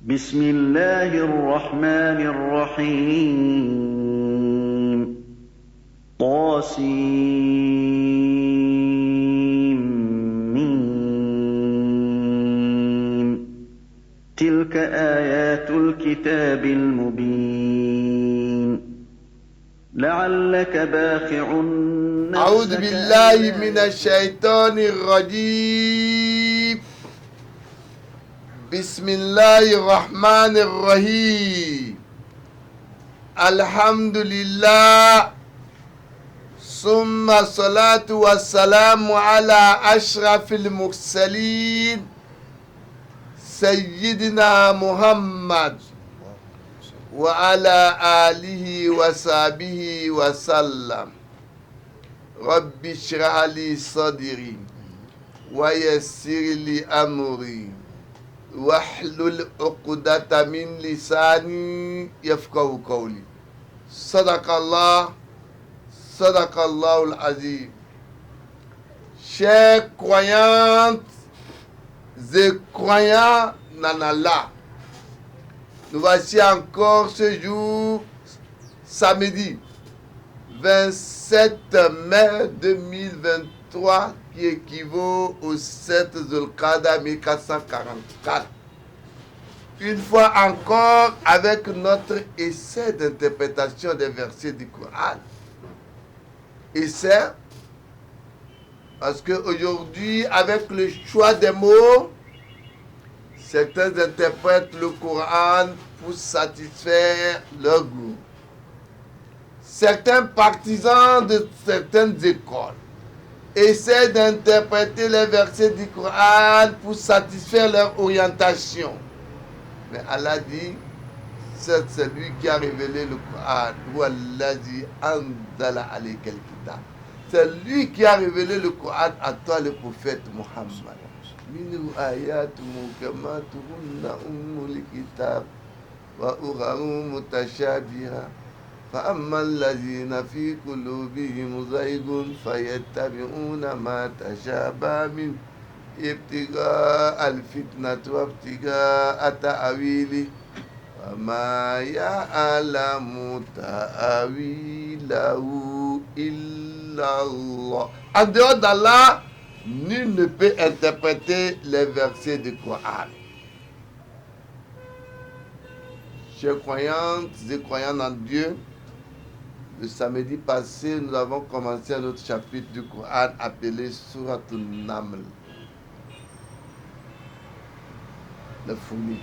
بسم الله الرحمن الرحيم طاسيم تلك آيات الكتاب المبين لعلك باخع أعوذ نفسك بالله من الشيطان الرجيم. بسم الله الرحمن الرحيم. الحمد لله ثم الصلاة والسلام على أشرف المرسلين سيدنا محمد وعلى آله وصحبه وسلم. رب اشرح لي صدري ويسر لي أمري واحلل عقدة من لساني يفقهوا قولي. صدق الله العظيم. Chers croyantes et croyants en Allah, nous voici encore ce jour, samedi 27 mai 2023, qui équivaut au 7 Zulqa'da 1444. Une fois encore avec notre essai d'interprétation des versets du Coran. Essai parce qu'aujourd'hui, avec le choix des mots, certains interprètent le Coran pour satisfaire leur goût. Certains partisans de certaines écoles essaient d'interpréter les versets du Coran pour satisfaire leur orientation. Mais Allah dit, c'est celui qui a révélé le Coran. C'est lui qui a révélé le Coran à toi, le prophète Muhammad. Minhu ayatu mukamatuhunna ummul kitab wa ugharu mutashabiha. فأما الذين في قلوبهم زيغ فيتبعون ما تشابه منه ابتغاء الفتنة وابتغاء تأويله وما يعلم تأويله إلا الله. En dehors d'Allah, nul ne peut interpréter les versets du Coran. Chers croyantes et croyants en Dieu, le samedi passé, nous avons commencé un autre chapitre du Coran appelé Surat al-Naml, le fourmi.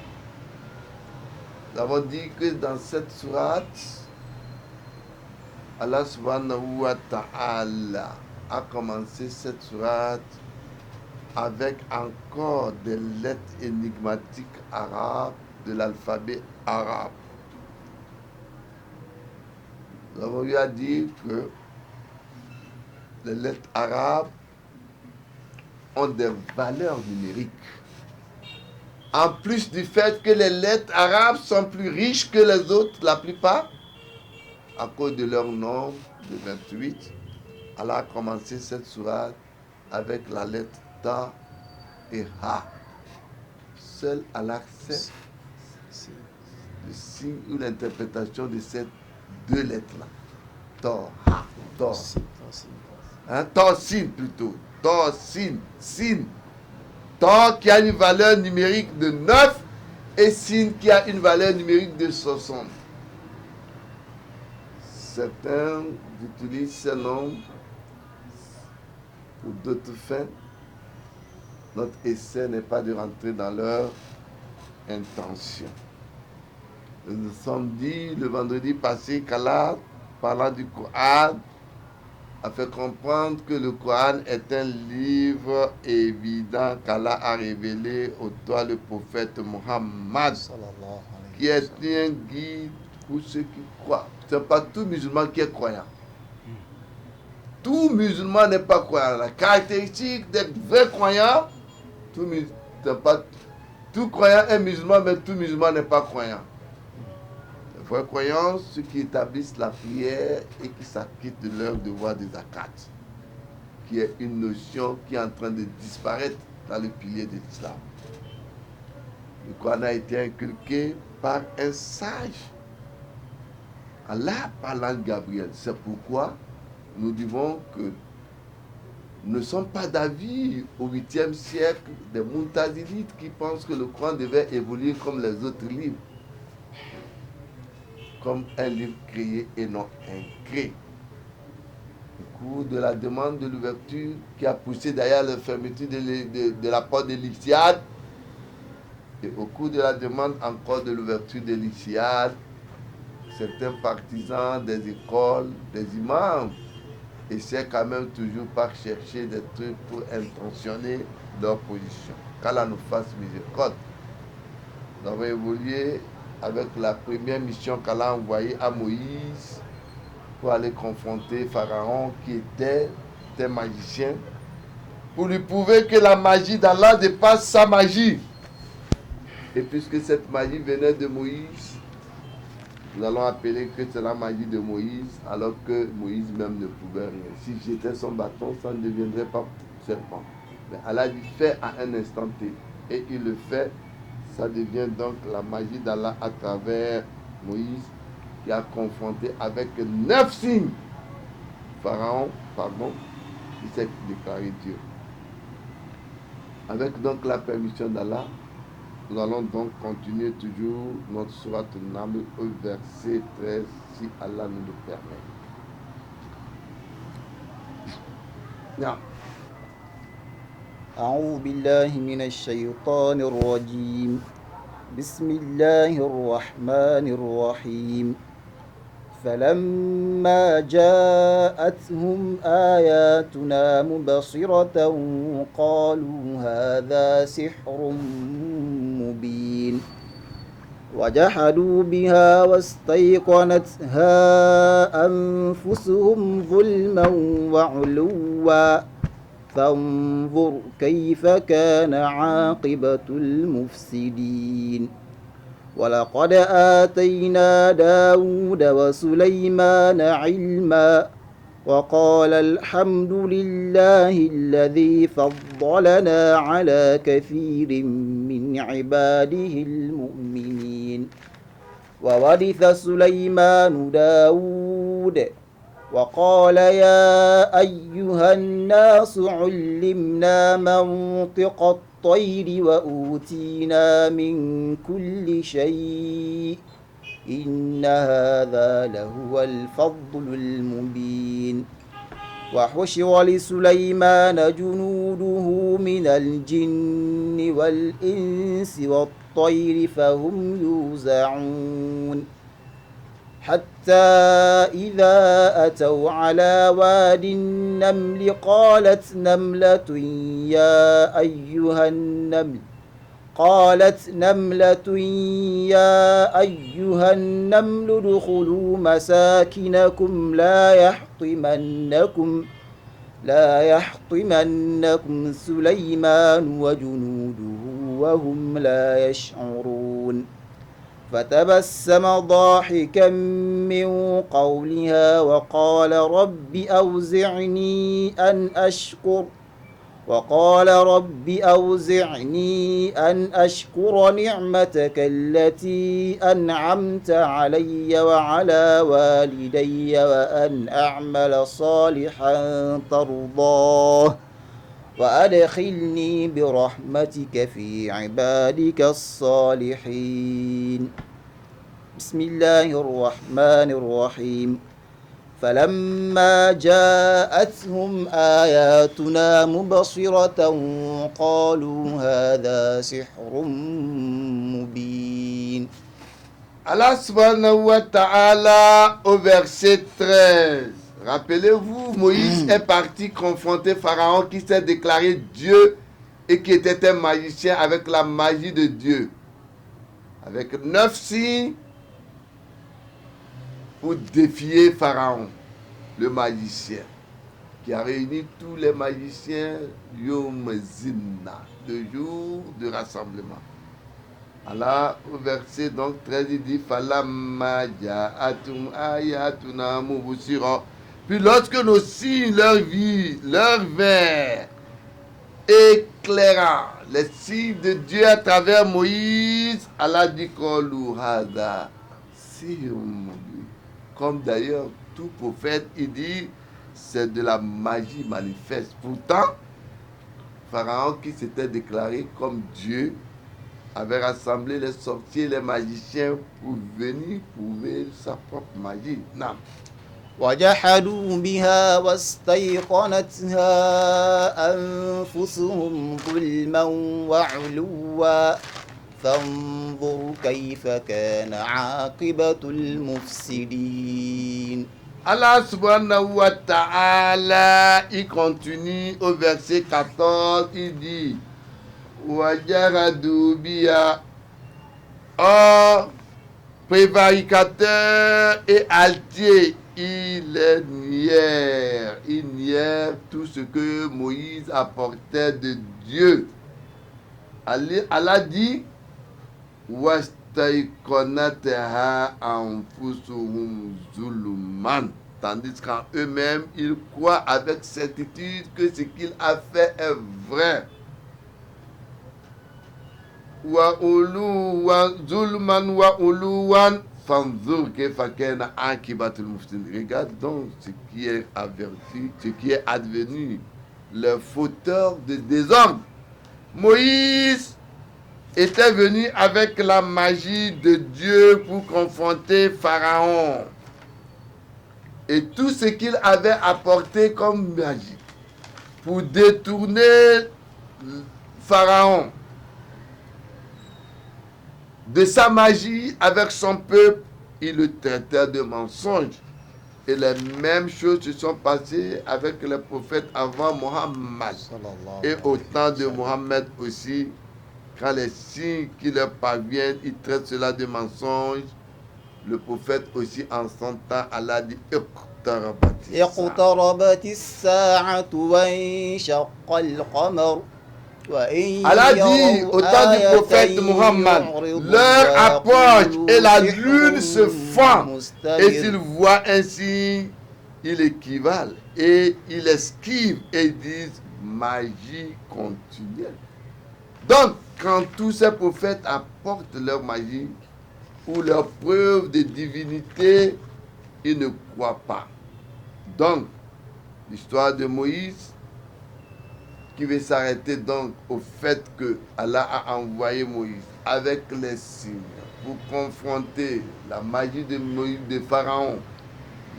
Nous avons dit que dans cette sourate, Allah subhanahu wa ta'ala a commencé cette sourate avec encore des lettres énigmatiques arabes de l'alphabet arabe. Nous avons eu à dire que les lettres arabes ont des valeurs numériques. En plus du fait que les lettres arabes sont plus riches que les autres, la plupart, à cause de leur nombre de 28, Allah a commencé cette sourate avec la lettre Ta et Ha. Seul Allah sait le signe ou l'interprétation de ces deux lettres-là. Tor, Ha, Tor. Torsin plutôt. Torsin, Sin. Tor qui a une valeur numérique de 9 et Sin qui a une valeur numérique de 60. Certains utilisent ces noms pour d'autres fins. Notre essai n'est pas de rentrer dans leur intention. Nous nous sommes dit le vendredi passé qu'Allah, parlant du Coran, a fait comprendre que le Coran est un livre évident qu'Allah a révélé au toi le prophète Muhammad, qui est un guide pour ceux qui croient. Ce n'est pas tout musulman qui est croyant. Tout musulman n'est pas croyant. La caractéristique des vrais croyants, tout croyant est musulman, mais tout musulman n'est pas croyant. Les vrais croyants, ceux qui établissent la prière et qui s'acquittent de leur devoir de zakat, qui est une notion qui est en train de disparaître dans le pilier de l'islam. Le Coran a été inculqué par un sage. Allah parlant de Gabriel. C'est pourquoi nous disons que nous ne sommes pas d'avis au 8e siècle des Mu'tazilites qui pensent que le Coran devait évoluer comme les autres livres. Comme un livre créé et non incréé. Au cours de la demande de l'ouverture qui a poussé d'ailleurs la fermeture de la porte de l'Ixiade, et au cours de la demande encore de l'ouverture de l'Ixiade, certains partisans des écoles, des imams, essaient quand même toujours par chercher des trucs pour intentionner leur position. Qu'Allah nous fasse miséricorde. Nous avons évolué avec la première mission qu'Allah a envoyée à Moïse pour aller confronter Pharaon qui était un magicien, pour lui prouver que la magie d'Allah dépasse sa magie. Et puisque cette magie venait de Moïse, nous allons appeler que c'est la magie de Moïse, alors que Moïse même ne pouvait rien. Si j'étais son bâton, ça ne deviendrait pas serpent. Mais Allah dit fait à un instant T. Et il le fait, ça devient donc la magie d'Allah à travers Moïse, qui a confronté avec 9 signes Pharaon, qui s'est déclaré Dieu. Avec donc la permission d'Allah, nous allons donc continuer toujours notre sourate An-Naml au verset 13, si Allah nous le permet. Now. أعوذ بالله من الشيطان الرجيم بسم الله الرحمن الرحيم فلما جاءتهم آياتنا مبصرة قالوا هذا سحر مبين وجحدوا بها واستيقنتها أنفسهم ظلما وعلوا فانظر كيف كان عاقبة المفسدين ولقد آتينا داود وسليمان علما وقال الحمد لله الذي فضلنا على كثير من عباده المؤمنين وورث سليمان داود وقال يا أيها الناس علمنا منطق الطير وأوتينا من كل شيء إن هذا لهو الفضل المبين وحشر لسليمان جنوده من الجن والإنس والطير فهم يوزعون حتى إذا أتوا على واد النمل قالت نملة يا أيها النمل ادخلوا مساكنكم لا يحطمنكم سليمان وجنوده وهم لا يشعرون فتبسم ضاحكا من قولها وقال رب أوزعني أن أشكر نعمتك التي أنعمت علي وعلى والدي وأن أعمل صالحا ترضاه وأدخلني برحمتك في عبادك الصالحين بسم الله الرحمن الرحيم فلما جاءتهم آياتنا مبصرة قالوا هذا سحر مبين. Allah subhanahu wa ta'ala au verset 13. Rappelez-vous, Moïse est parti confronter Pharaon qui s'est déclaré Dieu et qui était un magicien avec la magie de Dieu. Avec 9 signes pour défier Pharaon, le magicien, qui a réuni tous les magiciens Yom Zimna, le jour de rassemblement. Allah, au verset donc 13, il dit Falamma ja'atum ayatuna mubsira. Puis lorsque nos signes leur vinrent et éclairant les signes de Dieu à travers Moïse, Allah dit Qolu hada sihrun mubin. Comme d'ailleurs tout prophète, il dit c'est de la magie manifeste. Pourtant, Pharaon qui s'était déclaré comme Dieu avait rassemblé les sorciers, les magiciens pour venir prouver sa propre magie. Non. وجحدوا بها واستيقنتها أنفسهم ظلما وعلوا فانظر كيف كان عاقبة المفسدين. Allah subhanahu wa ta'ala, il continue au verset 14, il dit Wajaradu biya, or prévaricateur et altier, il nièrent tout ce que Moïse apportait de Dieu. Allah dit Wastaiqonataha anfusuhum zuluman, tandis qu'en eux-mêmes ils croient avec certitude que ce qu'il a fait est vrai. Wa uluwan zulman wa uluwan fanzur kayfa kana akibatul mufsidin. Regarde donc ce qui est averti, ce qui est advenu, le fauteur de désordre. Moïse était venu avec la magie de Dieu pour confronter Pharaon. Et tout ce qu'il avait apporté comme magie pour détourner Pharaon de sa magie avec son peuple, il le traitait de mensonge. Et les mêmes choses se sont passées avec les prophètes avant Mohammed. Et au temps de Mohammed aussi, quand les signes qui leur parviennent, ils traitent cela de mensonge. Le prophète aussi en son temps, Allah dit اقتربت الساعة وانشق القمر. Allah dit au temps du prophète Muhammad, l'heure approche et la lune se fend. Et s'ils voient ainsi, ils équivalent et ils esquivent et disent magie continuelle. Donc, quand tous ces prophètes apportent leur magie ou leur preuve de divinité, ils ne croient pas. Donc, l'histoire de Moïse, qui veut s'arrêter donc au fait que Allah a envoyé Moïse avec les signes pour confronter la magie de Moïse, de Pharaon,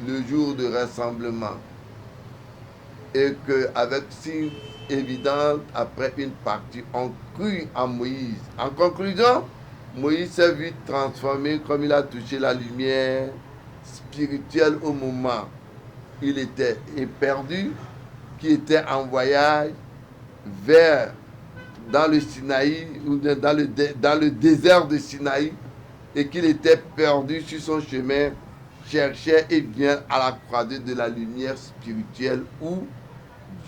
le jour de rassemblement, et qu'avec signes évidents, après une partie, on crut en Moïse. En conclusion, Moïse s'est vu transformé comme il a touché la lumière spirituelle au moment où il était éperdu, qui était en voyage vers dans le Sinaï ou dans le désert de Sinaï, et qu'il était perdu sur son chemin, cherchait et vient à la croisée de la lumière spirituelle où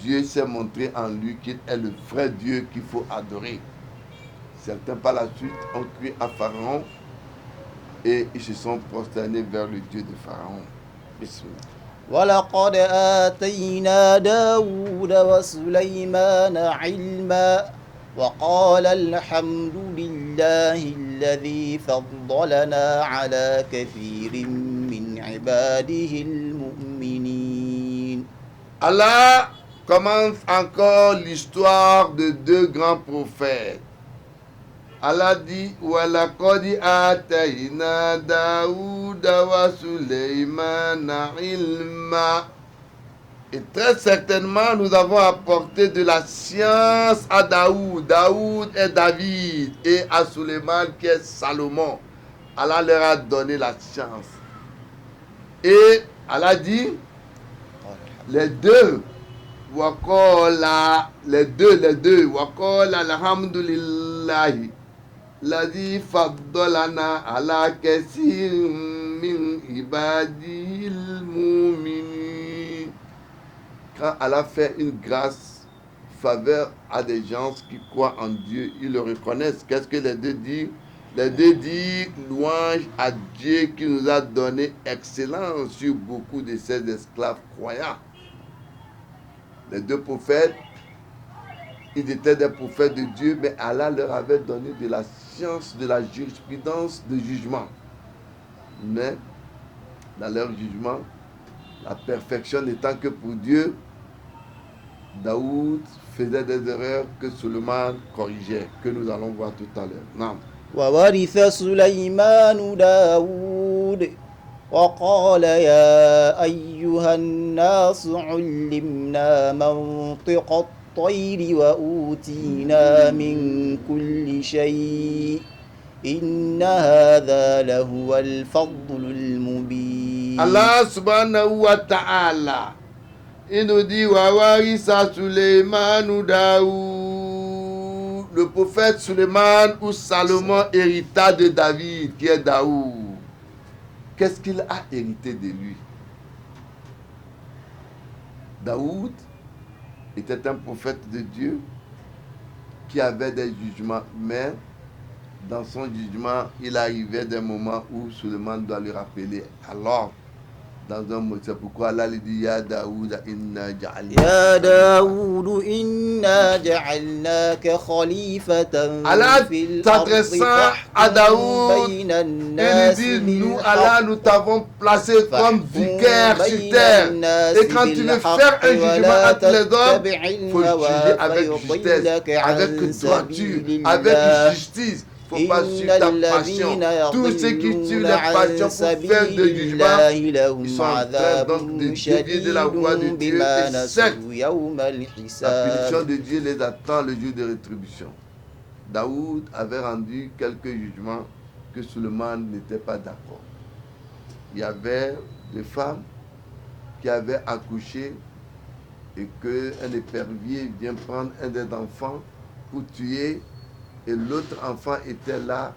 Dieu s'est montré en lui qu'il est le vrai Dieu qu'il faut adorer. Certains par la suite ont cru à Pharaon et ils se sont prosternés vers le Dieu de Pharaon. Bismillah. ولقد آتينا داود وسليمان علما وقال الحمد لله الذي فضلنا على كثير من عباده المؤمنين. Allah commence encore l'histoire de deux grands prophètes. Allah dit وَلَقَدْ آتَيْنَا دَاوُودَ وَسُلَيْمَانَ عِلْمًا. Et très certainement, nous avons apporté de la science à Daoud. Daoud est David et à Suleiman qui est Salomon. Allah leur a donné la science. Et Allah dit, les deux, وَقَالَ الْحَمْدُ لِلَّهِ الذي فضلنا على كثير من عباده المؤمنين. Quand Allah fait une grâce, faveur à des gens qui croient en Dieu, ils le reconnaissent. Qu'est-ce que les deux disent? Les deux disent louange à Dieu qui nous a donné excellence sur beaucoup de ses esclaves croyants. Les deux prophètes, Ils étaient des prophètes de Dieu, mais Allah leur avait donné de la science, de la jurisprudence, de jugement. Mais dans leur jugement, la perfection n'étant que pour Dieu, Daoud faisait des erreurs que Suleiman corrigeait, que nous allons voir tout à l'heure. Non. وورث سليمان داود وقال يا أيها الناس علمنا منطق الطير وأوتينا من كل شيء إن هذا لهو الفضل المبين. Allah subhanahu wa ta'ala, il nous dit Wawarisa Suleiman Daoud. Le prophète Suleiman ou Salomon hérita de David, qui est Daoud. Qu'est-ce qu'il a hérité de lui? Daoud était un prophète de Dieu qui avait des jugements, mais dans son jugement, il arrivait des moments où Suleiman doit lui rappeler. Alors, dans un mot, c'est pourquoi Allah lui dit Ya Daoud, inna ja'alna. يا داود إنا جعلناك خليفة Allah في الأرض s'adressant à Daoud, بين il lui الناس dit Nous, بالحق Allah, nous t'avons placé comme vicaire sur terre. Et quand tu veux faire un jugement entre les hommes, il faut juger avec justesse, avec droiture, avec justice. Il ne faut pas suivre ta passion. Tous ceux qui suivent les passions pour faire de jugement, ils sont en train donc de dévier de la voie de Dieu. Et certes, la punition de Dieu les attend le jour de rétribution. Daoud avait rendu quelques jugements que Suleiman n'était pas d'accord. Il y avait des femmes qui avaient accouché et qu'un épervier vient prendre un des enfants pour tuer. Et l'autre enfant était là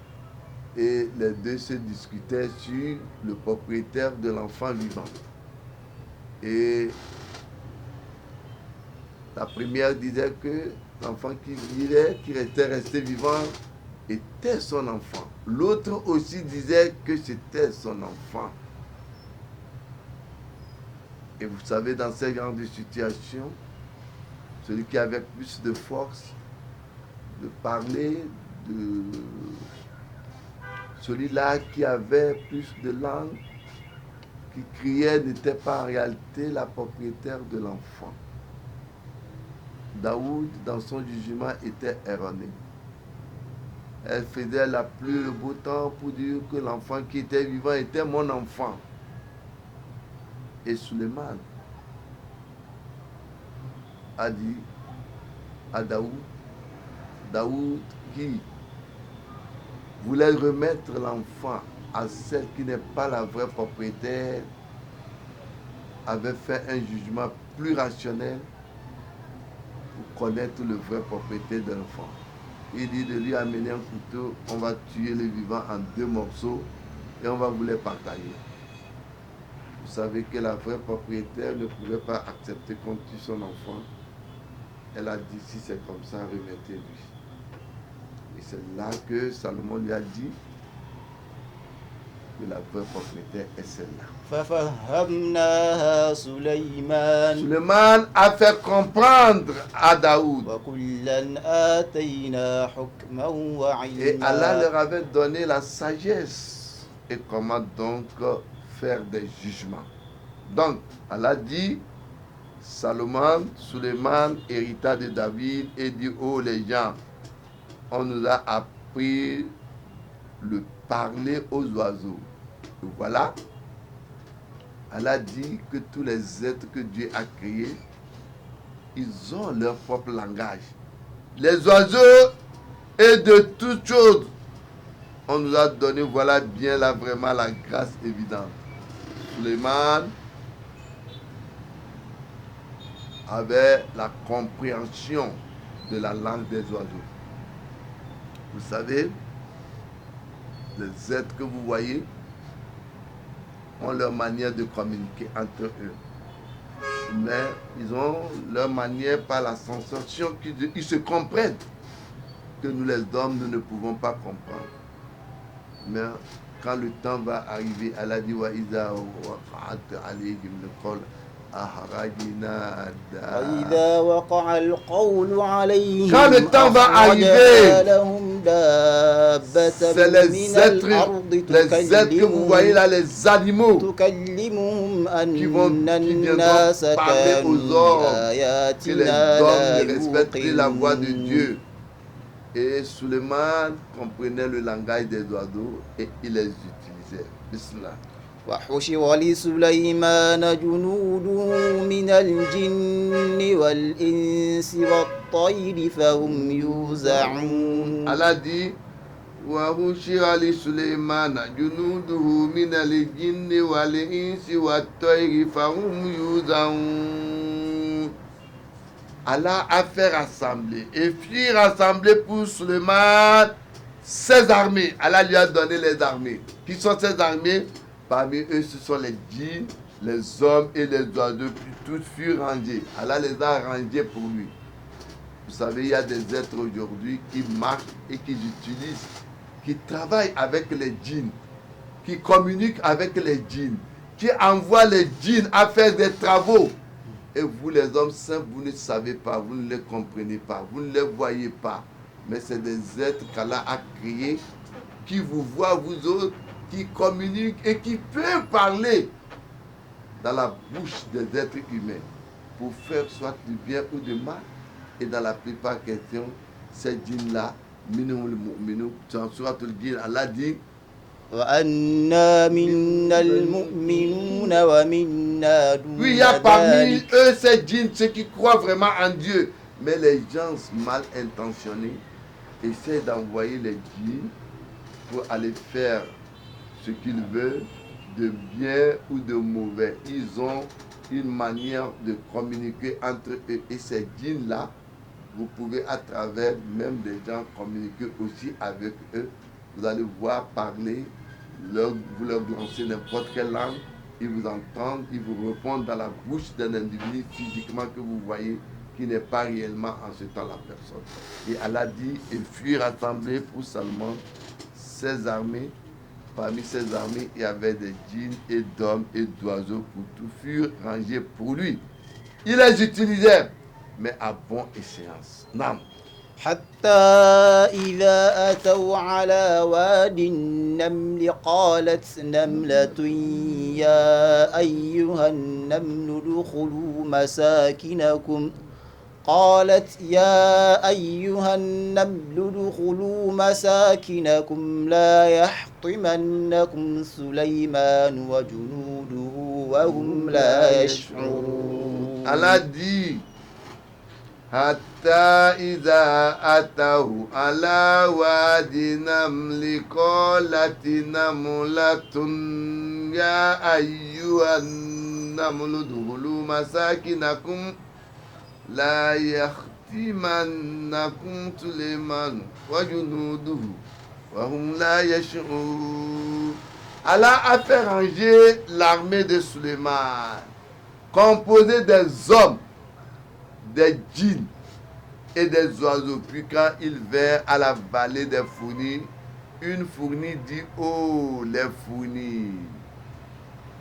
et les deux se discutaient sur le propriétaire de l'enfant vivant. Et la première disait que l'enfant qui vivait, qui était resté vivant, était son enfant. L'autre aussi disait que c'était son enfant. Et vous savez, dans ce genre de situation, celui qui avait plus de force, de parler de celui-là qui avait plus de langue, qui criait, n'était pas en réalité la propriétaire de l'enfant. Daoud, dans son jugement, était erroné. Elle faisait la pluie, le beau temps pour dire que l'enfant qui était vivant était mon enfant. Et Suleiman a dit à Daoud qui voulait remettre l'enfant à celle qui n'est pas la vraie propriétaire, avait fait un jugement plus rationnel pour connaître le vrai propriétaire de l'enfant. Il dit de lui amener un couteau, on va tuer le vivant en 2 morceaux et on va vous les partager. Vous savez que la vraie propriétaire ne pouvait pas accepter qu'on tue son enfant. Elle a dit, si c'est comme ça, remettez-lui. Et c'est là que Salomon lui a dit que la vraie propriétaire est celle-là. ففهمناها سليمان Suleiman a fait comprendre à Daoud. وكلا آتينا حكما Et Allah وعلما. leur avait donné la sagesse. Et comment donc faire des jugements. Donc, Allah dit, Salomon, Suleiman, hérita de David, et dit, oh les gens, on nous a appris le parler aux oiseaux. Et voilà, Allah dit que tous les êtres que Dieu a créés, ils ont leur propre langage. Les oiseaux et de toutes choses, on nous a donné, voilà bien là vraiment la grâce évidente. Suleiman avait la compréhension de la langue des oiseaux. Vous savez, les êtres que vous voyez ont leur manière de communiquer entre eux. Mais ils ont leur manière par la sensation qu'ils se comprennent, que nous les hommes, nous ne pouvons pas comprendre. Mais quand le temps va arriver, Allah dit wa iza waqa'at alayhim al-qawl أخرجنا وإذا وقع القول عليهم Quand le temps va أخرجنا arriver, لهم دابة c'est les من êtres que vous voyez là, les animaux, تكلمهم qui أن viendront الناس parler aux كانوا hommes que les بآياتنا لا hommes ne respectent plus la voix de يوقنون. Dieu. Et Suleiman comprenait le langage des oiseaux et il les utilisait. Bismillah. وحشر لسليمان جنوده من الجن والإنس والطير فهم يوزعون. Allah dit وَحُشِرَ لِسُلَيْمَانَ جُنُودُهُ مِنَ الْجِنِّ وَالْإِنسِ وَالطَّيْرِ فَهُمْ يُوزَعُونَ. Allah a fait rassembler et fit rassembler pour Suleiman ses armées. Allah lui a donné les armées. Qui sont ces armées? Parmi eux, ce sont les djinns, les hommes et les oiseaux. Puis tous furent rangés. Allah les a rangés pour lui. Vous savez, il y a des êtres aujourd'hui qui marchent et qui utilisent, qui travaillent avec les djinns, qui communiquent avec les djinns, qui envoient les djinns à faire des travaux. Et vous, les hommes simples, vous ne savez pas, vous ne les comprenez pas, vous ne les voyez pas. Mais c'est des êtres qu'Allah a créés, qui vous voient, vous autres, qui communiquent et qui peuvent parler dans la bouche des êtres humains pour faire soit du bien ou du mal. Et dans la plupart des questions, ces djinns-là, minhumul mu'minun, dans Suratul Djinn, Allah dit وأنا منا المؤمنون ومنا دون oui, il y a parmi ذلك. eux ces djinns, ceux qui croient vraiment en Dieu. Mais les gens mal intentionnés essaient d'envoyer les djinns pour aller faire ce qu'ils veulent, de bien ou de mauvais. Ils ont une manière de communiquer entre eux. Et ces djinns-là, vous pouvez à travers même des gens communiquer aussi avec eux. Vous allez voir parler, vous leur lancez n'importe quelle langue, ils vous entendent, ils vous répondent dans la bouche d'un individu physiquement que vous voyez, qui n'est pas réellement en ce temps la personne. Et Allah dit, et furent rassemblés pour Salman ses armées. Parmi ces armées, il y avait des djinns et d'hommes et d'oiseaux, pour tout furent rangés pour lui. Il les utilisait, mais à bon échéance. Non. حتى إذا أتوا على واد النمل قالت نملة يا أيها النمل ادخلوا مساكنكم قالت يا أيها النمل ادخلوا مساكنكم لا يحطمنكم سليمان وجنوده وهم لا يشعرون. Allah dit Hatta iza atahu ala wadi namli qalati namlatun ya ayyuhan namlu dukhulu masakinakum la yahtimannakum Sulayman wa junuduhu wa hum la yash'urun. Allah a fait ranger l'armée de Sulayman, composée des hommes, des djinns et des oiseaux. Puis quand ils vinrent à la vallée des fournis, une fournie dit: oh les fournis,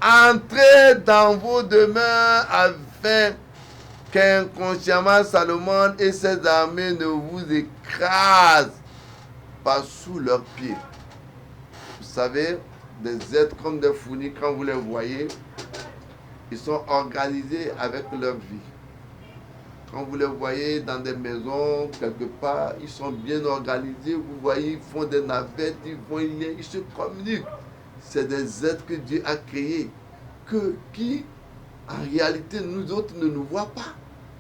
entrez dans vos demeures afin qu'inconsciemment Salomon et ses armées ne vous écrasent pas sous leurs pieds. Vous savez, des êtres comme des fournis, quand vous les voyez, ils sont organisés avec leur vie. Quand vous les voyez dans des maisons, quelque part, ils sont bien organisés. Vous voyez, ils font des navettes, ils se communiquent. C'est des êtres que Dieu a créés, qui, en réalité, nous autres ne nous voient pas.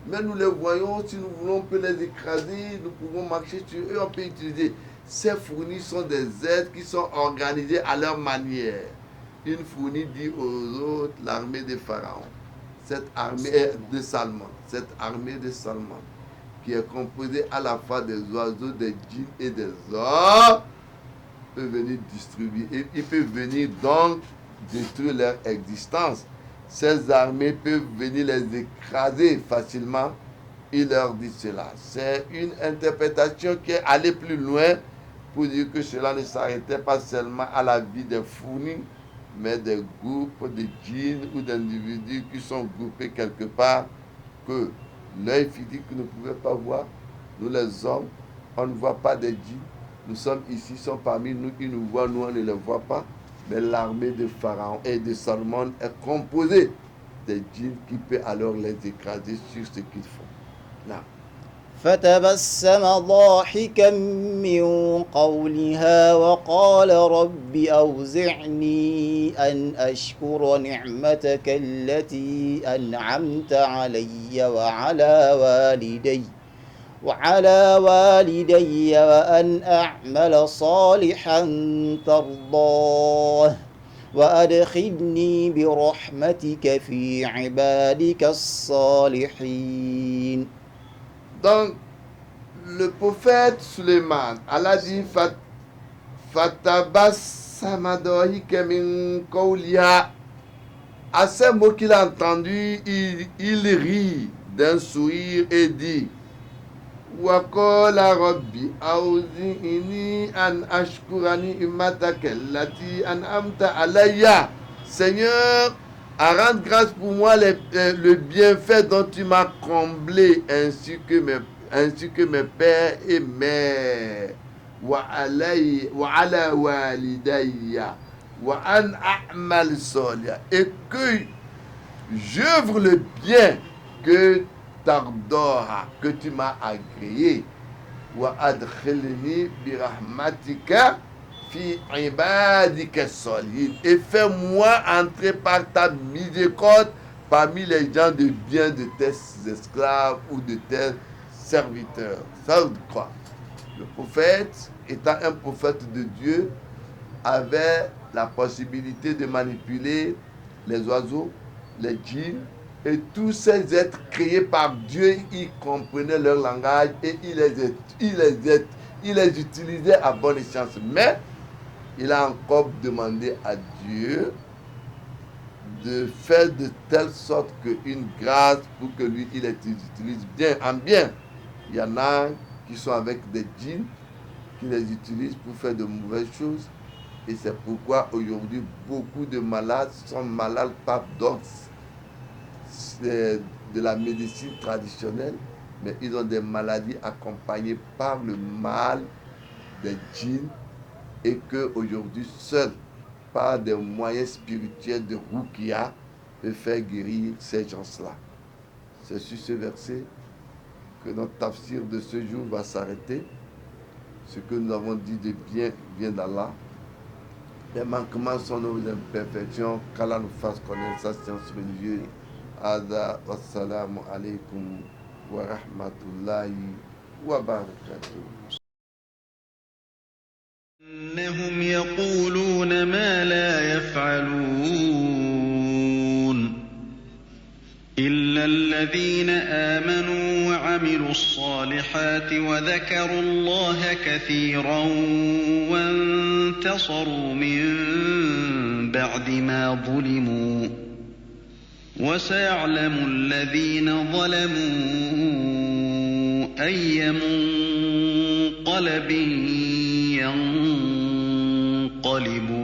Mais nous les voyons, si nous voulons, on peut les écraser, nous pouvons marcher sur eux, on peut utiliser. Ces fournis sont des êtres qui sont organisés à leur manière. Une fournie dit aux autres, l'armée de Pharaon. Cette armée de Salman, qui est composée à la fois des oiseaux, des djinns et des hommes, peut venir distribuer. Et il peut venir donc détruire leur existence. Ces armées peuvent venir les écraser facilement. Il leur dit cela. C'est une interprétation qui est allée plus loin pour dire que cela ne s'arrêtait pas seulement à la vie des fournis, mais des groupes de djinns ou d'individus qui sont groupés quelque part que l'œil physique ne pouvait pas voir. Nous les hommes, on ne voit pas des djinns. Nous sommes ici, ils sont parmi nous, ils nous voient, nous on ne les voit pas. Mais l'armée de Pharaon et de Salomon est composée des djinns qui peut alors les écraser sur ce qu'ils font. Là. فتبسم ضاحكا من قولها وقال رب أوزعني أن أشكر نعمتك التي أنعمت علي وعلى والدي وأن أعمل صالحا ترضاه وأدخلني برحمتك في عبادك الصالحين. Donc, le prophète Suleiman, Allah dit Fatabassamadorika min qawliha. À ces mots qu'il a entendus, il rit d'un sourire et dit Waqala Rabbi awzi'ini an ashkurani immataka allati an'amta alayya. Seigneur, à rendre grâce pour moi le bienfait dont tu m'as comblé, ainsi que mes pères et mères. Wa ala walidayya wa an a'mal soliha. Et que j'œuvre le bien que t'ardora, que tu m'as agréé. Wa adkhilni bi rahmatika fi ibadika salihin, et fais-moi entrer par ta miséricorde parmi les gens de bien de tes esclaves ou de tes serviteurs. Ça veut dire quoi? Le prophète, étant un prophète de Dieu, avait la possibilité de manipuler les oiseaux, les djinns et tous ces êtres créés par Dieu. Il comprenait leur langage et il les utilisait à bon escient. Mais il a encore demandé à Dieu de faire de telle sorte qu'une grâce pour que lui, il les utilise bien, en bien. Il y en a qui sont avec des djinns, qui les utilisent pour faire de mauvaises choses. Et c'est pourquoi aujourd'hui, beaucoup de malades sont malades par d'ordre de la médecine traditionnelle, mais ils ont des maladies accompagnées par le mal des djinns, et qu'aujourd'hui, seul par des moyens spirituels de Ruqya peut faire guérir ces gens-là. C'est sur ce verset que notre tafsir de ce jour va s'arrêter. Ce que nous avons dit de bien vient d'Allah. Les manquements sont nos imperfections. Qu'Allah nous fasse connaître sa science religieuse. Ada wassalamu alaikum wa rahmatullahi wa barakatuh. إنهم يقولون ما لا يفعلون إلا الذين آمنوا وعملوا الصالحات وذكروا الله كثيرا وانتصروا من بعد ما ظلموا وسيعلم الذين ظلموا أي منقلب ينقلبون